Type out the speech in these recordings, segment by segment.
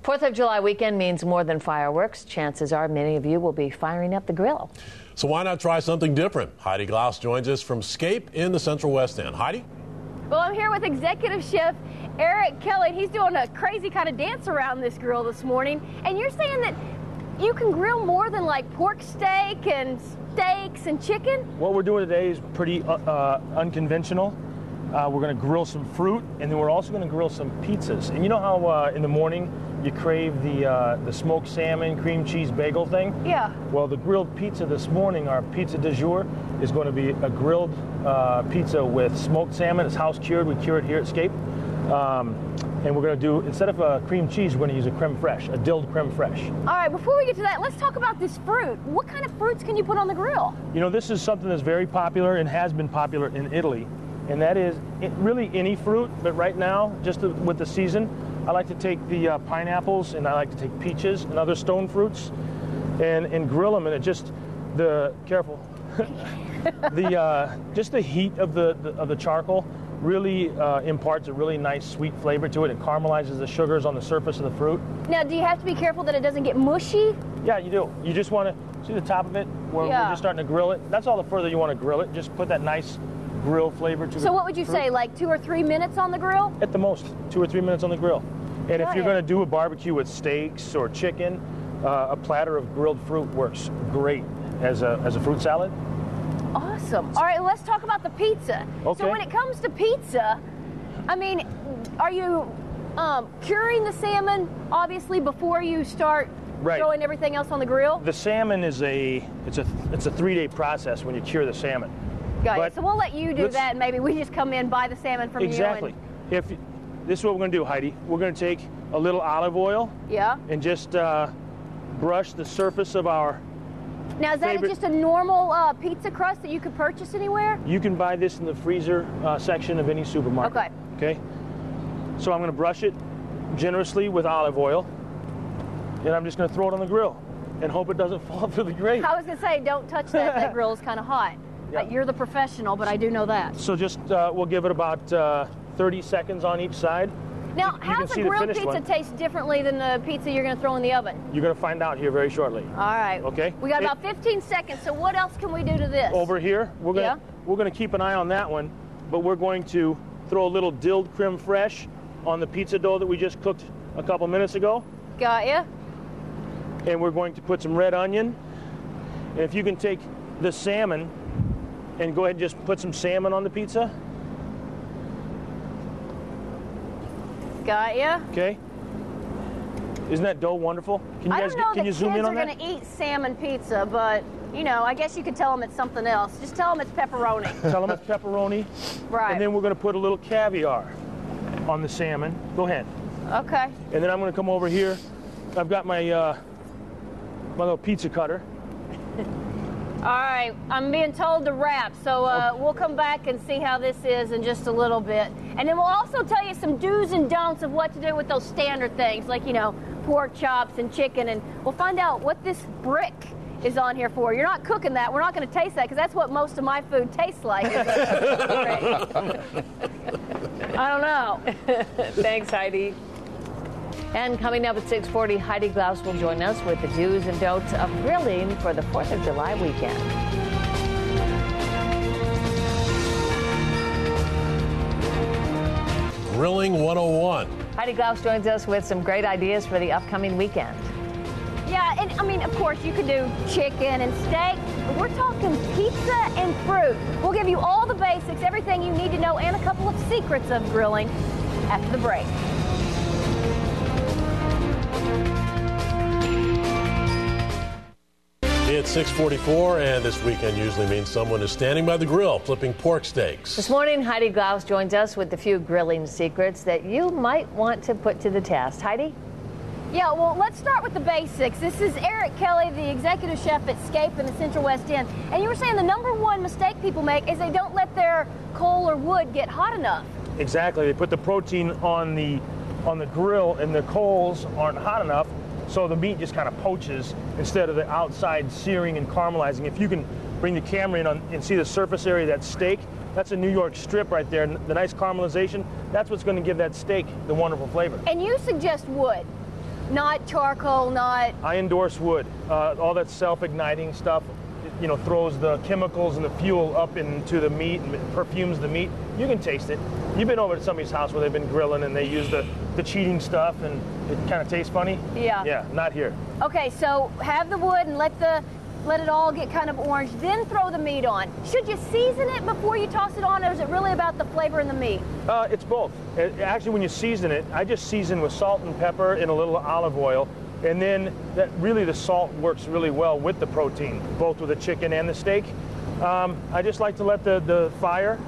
4th of July weekend means more than fireworks. Chances are many of you will be firing up the grill. So why not try something different? Heidi Glaus joins us from Scape in the Central West End. Heidi? Well, I'm here with Executive Chef Eric Kelly. He's doing a crazy kind of dance around this grill this morning. And you're saying that you can grill more than like pork steak and steaks and chicken? What we're doing today is pretty unconventional. We're going to grill some fruit, and then we're also going to grill some pizzas. And you know how in the morning you crave the smoked salmon, cream cheese bagel thing? Yeah. Well, the grilled pizza this morning, our pizza du jour, is going to be a grilled pizza with smoked salmon. It's house cured. We cure it here at Scape. And we're going to do, instead of cream cheese, we're going to use a creme fraiche, a dilled creme fraiche. All right, before we get to that, let's talk about this fruit. What kind of fruits can you put on the grill? You know, this is something that's very popular and has been popular in Italy. And that is really any fruit, but right now, just with the season, I like to take the pineapples, and I like to take peaches and other stone fruits and grill them, and it just, careful, just the heat of the charcoal really imparts a really nice sweet flavor to it. It caramelizes the sugars on the surface of the fruit. Now, do you have to be careful that it doesn't get mushy? Yeah, you do. You just want to see the top of it where we're just starting to grill it. That's all the further you want to grill it. Just put that nice grill flavor to it. So what would you say, like 2 or 3 minutes on the grill? At the most, 2 or 3 minutes on the grill. And if you're going to do a barbecue with steaks or chicken, a platter of grilled fruit works great as a fruit salad. Awesome. All right, let's talk about the pizza. Okay. So when it comes to pizza, I mean, are you curing the salmon, obviously, before you start throwing everything else on the grill? The salmon is it's a 3-day process when you cure the salmon. Got it. So we'll let you do that, and maybe we just come in, buy the salmon from you. Exactly. This is what we're going to do, Heidi. We're going to take a little olive oil. Yeah. And just brush the surface of our. Now, is that just a normal pizza crust that you could purchase anywhere? You can buy this in the freezer section of any supermarket. Okay. Okay. So I'm going to brush it generously with olive oil, and I'm just going to throw it on the grill and hope it doesn't fall through the grate. I was going to say, don't touch that. That grill is kind of hot. Yeah. You're the professional, but I do know that. So just we'll give it about 30 seconds on each side. Now, how does a grilled pizza taste differently than the pizza you're going to throw in the oven? You're going to find out here very shortly. All right. Okay. We got about 15 seconds, so what else can we do to this? Over here, we're going to keep an eye on that one, but we're going to throw a little dilled creme fraiche on the pizza dough that we just cooked a couple minutes ago. Got ya. And we're going to put some red onion. And if you can take the salmon and go ahead and just put some salmon on the pizza. Got ya. Okay. Isn't that dough wonderful? Can you guys can you zoom in on that? I don't know the kids are going to eat salmon pizza, but you know, I guess you could tell them it's something else. Just tell them it's pepperoni. Tell them it's pepperoni. Right. And then we're going to put a little caviar on the salmon. Go ahead. Okay. And then I'm going to come over here. I've got my my little pizza cutter. All right, I'm being told to wrap, so we'll come back and see how this is in just a little bit. And then we'll also tell you some do's and don'ts of what to do with those standard things, like, you know, pork chops and chicken, and we'll find out what this brick is on here for. You're not cooking that. We're not going to taste that, because that's what most of my food tastes like. I don't know. Thanks, Heidi. And coming up at 6:40, Heidi Glaus will join us with the do's and don'ts of grilling for the 4th of July weekend. Grilling 101. Heidi Glaus joins us with some great ideas for the upcoming weekend. Yeah, and I mean, of course, you could do chicken and steak, but we're talking pizza and fruit. We'll give you all the basics, everything you need to know, and a couple of secrets of grilling after the break. It's 6:44, and this weekend usually means someone is standing by the grill flipping pork steaks. This morning, Heidi Glaus joins us with a few grilling secrets that you might want to put to the test. Heidi? Yeah, well, let's start with the basics. This is Eric Kelly, the executive chef at Scape in the Central West End. And you were saying the #1 mistake people make is they don't let their coal or wood get hot enough. Exactly. They put the protein on the grill, and the coals aren't hot enough. So the meat just kind of poaches instead of the outside searing and caramelizing. If you can bring the camera in and see the surface area of that steak, that's a New York strip right there. The nice caramelization, that's what's going to give that steak the wonderful flavor. And you suggest wood. not charcoal, not... I endorse wood. All that self-igniting stuff, throws the chemicals and the fuel up into the meat and perfumes the meat. You can taste it. You've been over to somebody's house where they've been grilling and they use the cheating stuff and it kind of tastes funny. Yeah. Yeah, not here. Okay, so have the wood and let it all get kind of orange, then throw the meat on. Should you season it before you toss it on, or is it really about the flavor in the meat? It's both. Actually, when you season it, I just season with salt and pepper and a little olive oil. And then the salt works really well with the protein, both with the chicken and the steak. I just like to let the fire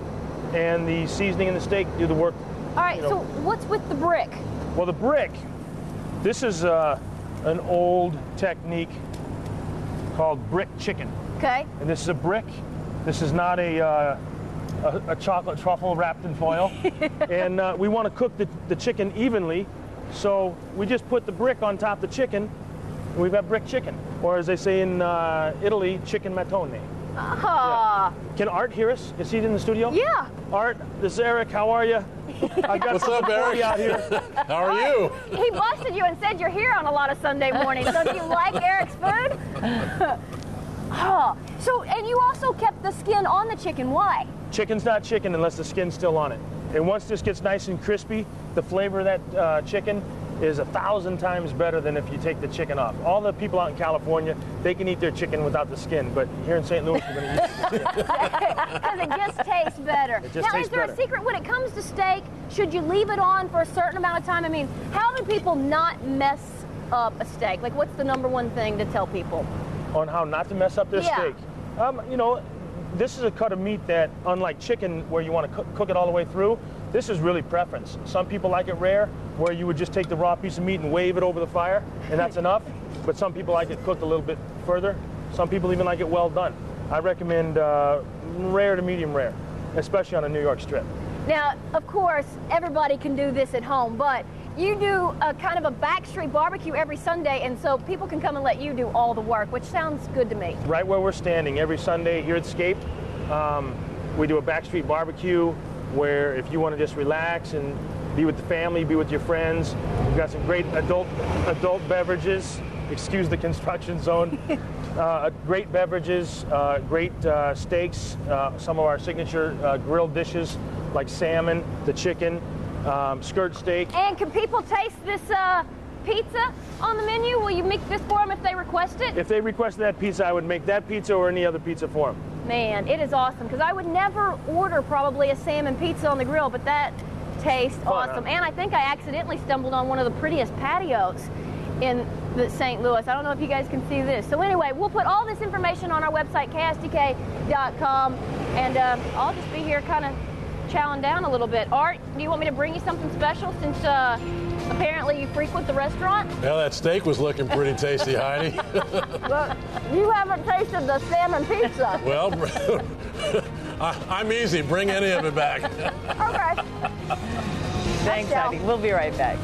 and the seasoning in the steak do the work. All right, so what's with the brick? Well, the brick, this is an old technique called brick chicken. Okay. And this is a brick. This is not a chocolate truffle wrapped in foil. And we want to cook the chicken evenly. So we just put the brick on top of the chicken, and we've got brick chicken. Or as they say in Italy, chicken mattone. Ah. Yeah. Can Art hear us? Is he in the studio? Yeah. Art, this is Eric. How are you? What's up, Eric? Out here. How are you? He busted you and said you're here on a lot of Sunday mornings. So do you like Eric's food? So, and you also kept the skin on the chicken. Why? Chicken's not chicken unless the skin's still on it. And once this gets nice and crispy, the flavor of that chicken is 1,000 times better than if you take the chicken off. All the people out in California, they can eat their chicken without the skin, but here in St. Louis, we're going to use the skin. Because it just tastes better. It just now, tastes is there better. a secret when it comes to steak? Should you leave it on for a certain amount of time? I mean, how do people not mess up a steak? Like, what's the #1 thing to tell people? On how not to mess up their steak. This is a cut of meat that, unlike chicken, where you want to cook it all the way through, this is really preference. Some people like it rare, where you would just take the raw piece of meat and wave it over the fire, and that's enough. But some people like it cooked a little bit further. Some people even like it well done. I recommend rare to medium rare, especially on a New York strip. Now, of course, everybody can do this at home, but you do a kind of a backstreet barbecue every Sunday, and so people can come and let you do all the work, which sounds good to me. Right where we're standing every Sunday here at Scape, we do a backstreet barbecue where if you want to just relax and be with the family, be with your friends, we've got some great adult beverages. Excuse the construction zone. Great beverages, great steaks, some of our signature grilled dishes like salmon, the chicken, skirt steak. And can people taste this pizza on the menu? Will you make this for them if they request it? If they requested that pizza, I would make that pizza or any other pizza for them. Man, it is awesome, because I would never order probably a salmon pizza on the grill, but that tastes awesome. Huh? And I think I accidentally stumbled on one of the prettiest patios in St. Louis. I don't know if you guys can see this. So anyway, we'll put all this information on our website, KSDK.com, and I'll just be here kind of chowing down a little bit. Art, do you want me to bring you something special since apparently you frequent the restaurant? Well, that steak was looking pretty tasty, Heidi. Well, you haven't tasted the salmon pizza. Well, I'm easy. Bring any of it back. Okay. Thanks, Heidi. We'll be right back.